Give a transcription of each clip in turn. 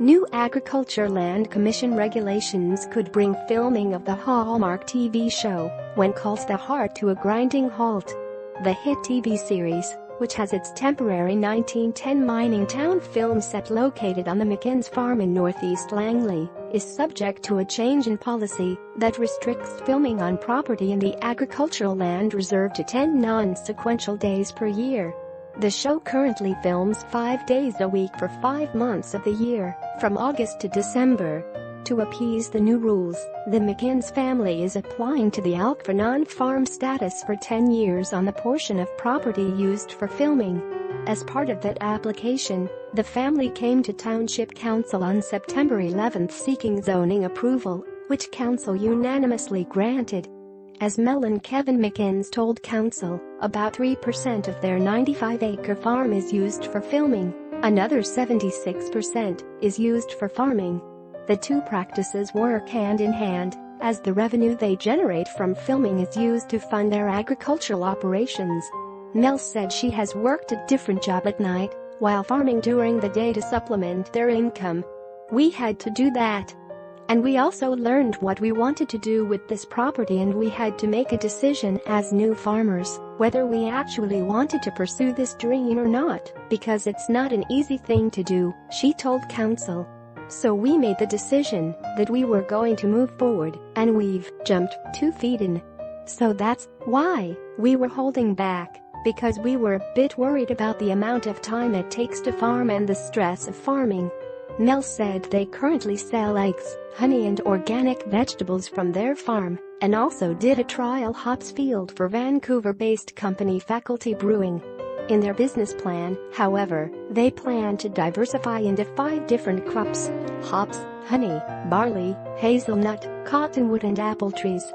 New Agriculture Land Commission regulations could bring filming of the Hallmark TV show, When Calls the Heart, to a grinding halt. The hit TV series, which has its temporary 1910 mining town film set located on the McKinn's farm in northeast Langley, is subject to a change in policy that restricts filming on property in the agricultural land reserved to 10 non-sequential days per year. The show currently films 5 days a week for 5 months of the year, from August to December. To appease the new rules, the McKinn's family is applying to the ALC for non-farm status for 10 years on the portion of property used for filming. As part of that application, the family came to Township Council on September 11 seeking zoning approval, which Council unanimously granted. As Mel and Kevin McKinn's told Council, about 3% of their 95-acre farm is used for filming, another 76% is used for farming. The two practices work hand in hand, as the revenue they generate from filming is used to fund their agricultural operations. Mel said she has worked a different job at night, while farming during the day to supplement their income. "We had to do that. And we also learned what we wanted to do with this property, and we had to make a decision as new farmers whether we actually wanted to pursue this dream or not, because it's not an easy thing to do," she told Council. "So we made the decision that we were going to move forward, and we've jumped 2 feet in. So that's why we were holding back, because we were a bit worried about the amount of time it takes to farm and the stress of farming." Mel said they currently sell eggs, honey and organic vegetables from their farm, and also did a trial hops field for Vancouver-based company Faculty Brewing. In their business plan, however, they plan to diversify into 5 different crops: hops, honey, barley, hazelnut, cottonwood and apple trees.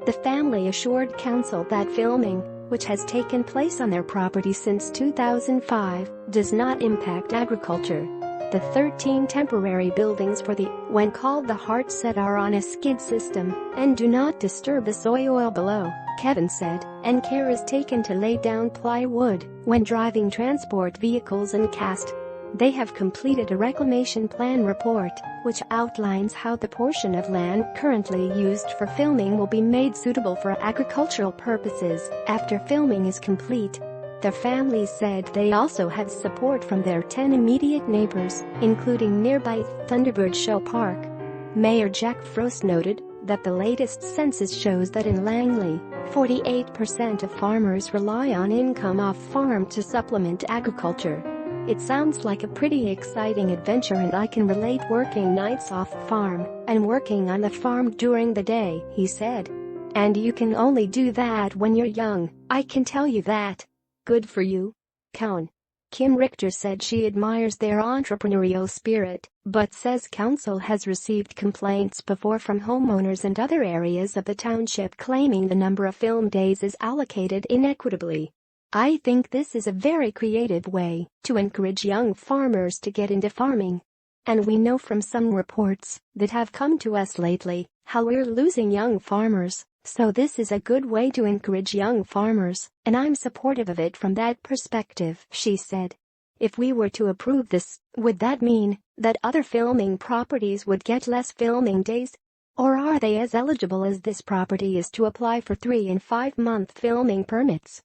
The family assured Council that filming, which has taken place on their property since 2005, does not impact agriculture. The 13 temporary buildings for the When Called the Heart set are on a skid system and do not disturb the soil below, Kevin said, and care is taken to lay down plywood when driving transport vehicles and cast. They have completed a reclamation plan report, which outlines how the portion of land currently used for filming will be made suitable for agricultural purposes after filming is complete. The family said they also have support from their 10 immediate neighbors, including nearby Thunderbird Show Park. Mayor Jack Frost noted that the latest census shows that in Langley, 48% of farmers rely on income off-farm to supplement agriculture. "It sounds like a pretty exciting adventure, and I can relate working nights off-farm and working on the farm during the day," he said. "And you can only do that when you're young, I can tell you that. Good for you, Cowan." Kim Richter said she admires their entrepreneurial spirit, but says Council has received complaints before from homeowners and other areas of the township claiming the number of film days is allocated inequitably. "I think this is a very creative way to encourage young farmers to get into farming. And we know from some reports that have come to us lately how we're losing young farmers. So this is a good way to encourage young farmers, and I'm supportive of it from that perspective," she said. "If we were to approve this, would that mean that other filming properties would get less filming days? Or are they as eligible as this property is to apply for 3- and 5-month filming permits?"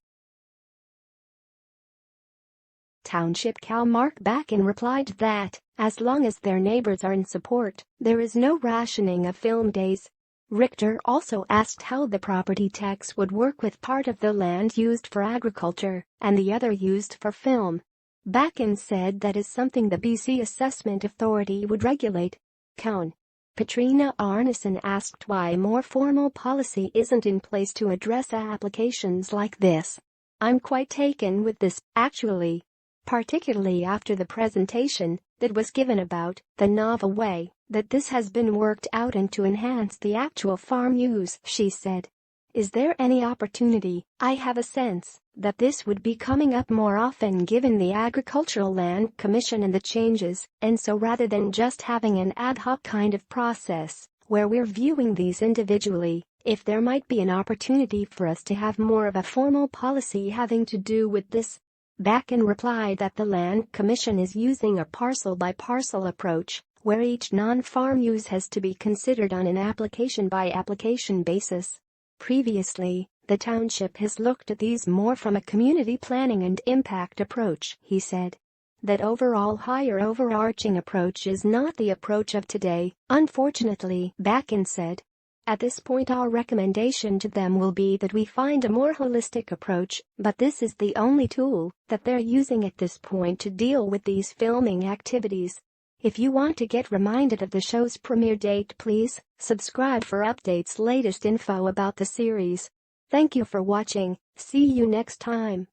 Township Cow Mark Backen replied that, as long as their neighbors are in support, there is no rationing of film days. Richter also asked how the property tax would work with part of the land used for agriculture and the other used for film. Backen said that is something the BC Assessment Authority would regulate. Cowan. Patrina Arneson asked why more formal policy isn't in place to address applications like this. "I'm quite taken with this, actually. Particularly after the presentation that was given about the novel way that this has been worked out and to enhance the actual farm use," she said. "Is there any opportunity? I have a sense that this would be coming up more often given the Agricultural Land Commission and the changes, and so rather than just having an ad hoc kind of process where we're viewing these individually, if there might be an opportunity for us to have more of a formal policy having to do with this." Backen replied that the Land Commission is using a parcel-by-parcel approach, where each non-farm use has to be considered on an application-by-application basis. Previously, the township has looked at these more from a community planning and impact approach, he said. That overall higher overarching approach is not the approach of today, unfortunately, Bakken said. At this point our recommendation to them will be that we find a more holistic approach, but this is the only tool that they're using at this point to deal with these filming activities. If you want to get reminded of the show's premiere date, please subscribe for updates, latest info about the series. Thank you for watching. See you next time.